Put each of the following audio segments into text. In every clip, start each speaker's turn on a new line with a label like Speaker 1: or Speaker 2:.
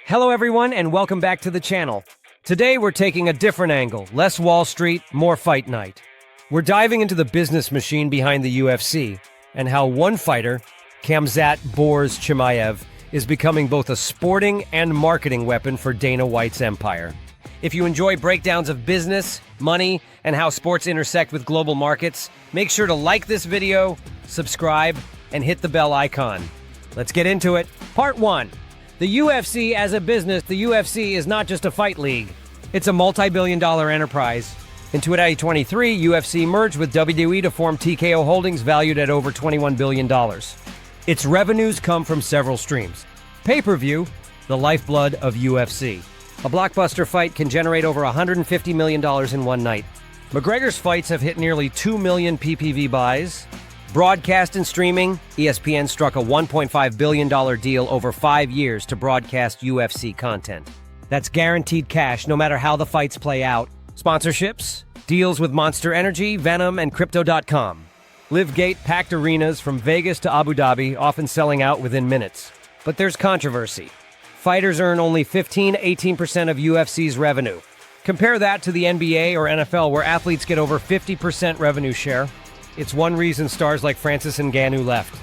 Speaker 1: Hello everyone and welcome back to the channel. Today we're taking a different angle, less Wall Street, more fight night. We're diving into the business machine behind the UFC and how one fighter, Khamzat "Borz" Chimaev, is becoming both a sporting and marketing weapon for Dana White's empire. If you enjoy breakdowns of business, money, and how sports intersect with global markets, make sure to like this video, subscribe, and hit the bell icon. Let's get into it. Part 1. The UFC as a business. The UFC is not just a fight league. It's a multi-billion-dollar enterprise. In 2023, UFC merged with WWE to form TKO Holdings, valued at over $21 billion. Its revenues come from several streams. Pay-per-view, the lifeblood of UFC. A blockbuster fight can generate over $150 million in one night. McGregor's fights have hit nearly 2 million PPV buys. Broadcast and streaming, ESPN struck a $1.5 billion deal over 5 years to broadcast UFC content. That's guaranteed cash no matter how the fights play out. Sponsorships, deals with Monster Energy, Venom, and Crypto.com. LiveGate packed arenas from Vegas to Abu Dhabi, often selling out within minutes. But there's controversy. Fighters earn only 15–18% of UFC's revenue. Compare that to the NBA or NFL, where athletes get over 50% revenue share. It's one reason stars like Francis Ngannou left.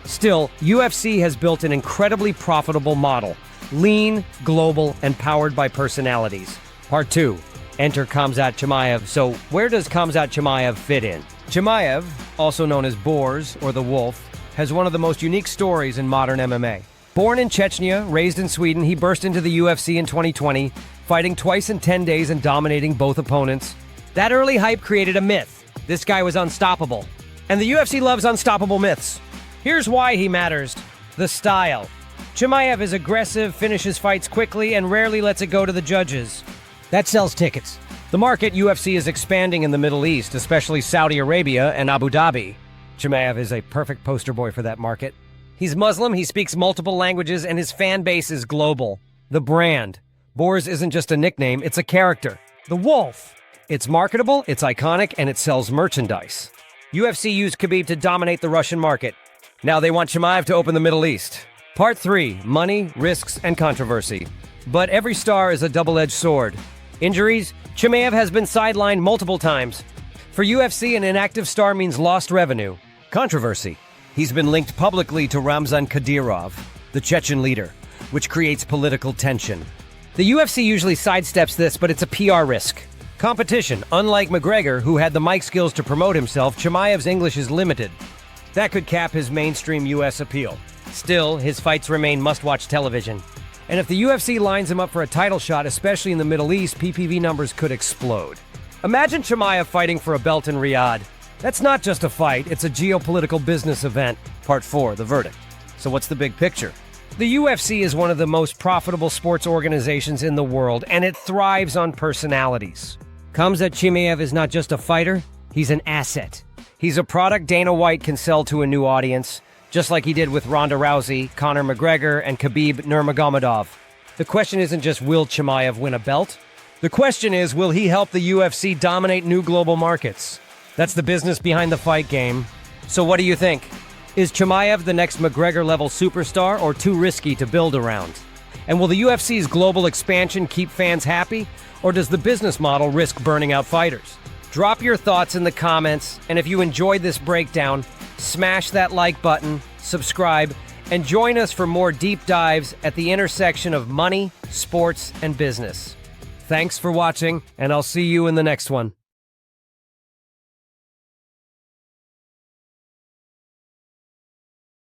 Speaker 1: Still, UFC has built an incredibly profitable model. Lean, global, and powered by personalities. Part 2. Enter Khamzat Chimaev. So, where does Khamzat Chimaev fit in? Chimaev, also known as Borz or the Wolf, has one of the most unique stories in modern MMA. Born in Chechnya, raised in Sweden, he burst into the UFC in 2020, fighting twice in 10 days and dominating both opponents. That early hype created a myth. This guy was unstoppable. And the UFC loves unstoppable myths. Here's why he matters. The style. Chimaev is aggressive, finishes fights quickly, and rarely lets it go to the judges. That sells tickets. The market UFC is expanding in the Middle East, especially Saudi Arabia and Abu Dhabi. Chimaev is a perfect poster boy for that market. He's Muslim, he speaks multiple languages, and his fan base is global. The brand. Borz isn't just a nickname, it's a character. The Wolf. It's marketable, it's iconic, and it sells merchandise. UFC used Khabib to dominate the Russian market. Now they want Chimaev to open the Middle East. Part 3. Money, risks, and controversy. But every star is a double-edged sword. Injuries? Chimaev has been sidelined multiple times. For UFC, an inactive star means lost revenue. Controversy. He's been linked publicly to Ramzan Kadyrov, the Chechen leader, which creates political tension. The UFC usually sidesteps this, but it's a PR risk. Competition. Unlike McGregor, who had the mic skills to promote himself, Chimaev's English is limited. That could cap his mainstream US appeal. Still, his fights remain must-watch television. And if the UFC lines him up for a title shot, especially in the Middle East, PPV numbers could explode. Imagine Chimaev fighting for a belt in Riyadh. That's not just a fight, it's a geopolitical business event. Part 4, the verdict. So what's the big picture? The UFC is one of the most profitable sports organizations in the world, and it thrives on personalities. Khamzat Chimaev is not just a fighter, he's an asset. He's a product Dana White can sell to a new audience, just like he did with Ronda Rousey, Conor McGregor, and Khabib Nurmagomedov. The question isn't just will Chimaev win a belt? The question is, will he help the UFC dominate new global markets? That's the business behind the fight game. So what do you think? Is Chimaev the next McGregor-level superstar or too risky to build around? And will the UFC's global expansion keep fans happy? Or does the business model risk burning out fighters? Drop your thoughts in the comments, and if you enjoyed this breakdown, smash that like button, subscribe, and join us for more deep dives at the intersection of money, sports, and business. Thanks for watching, and I'll see you in the next one.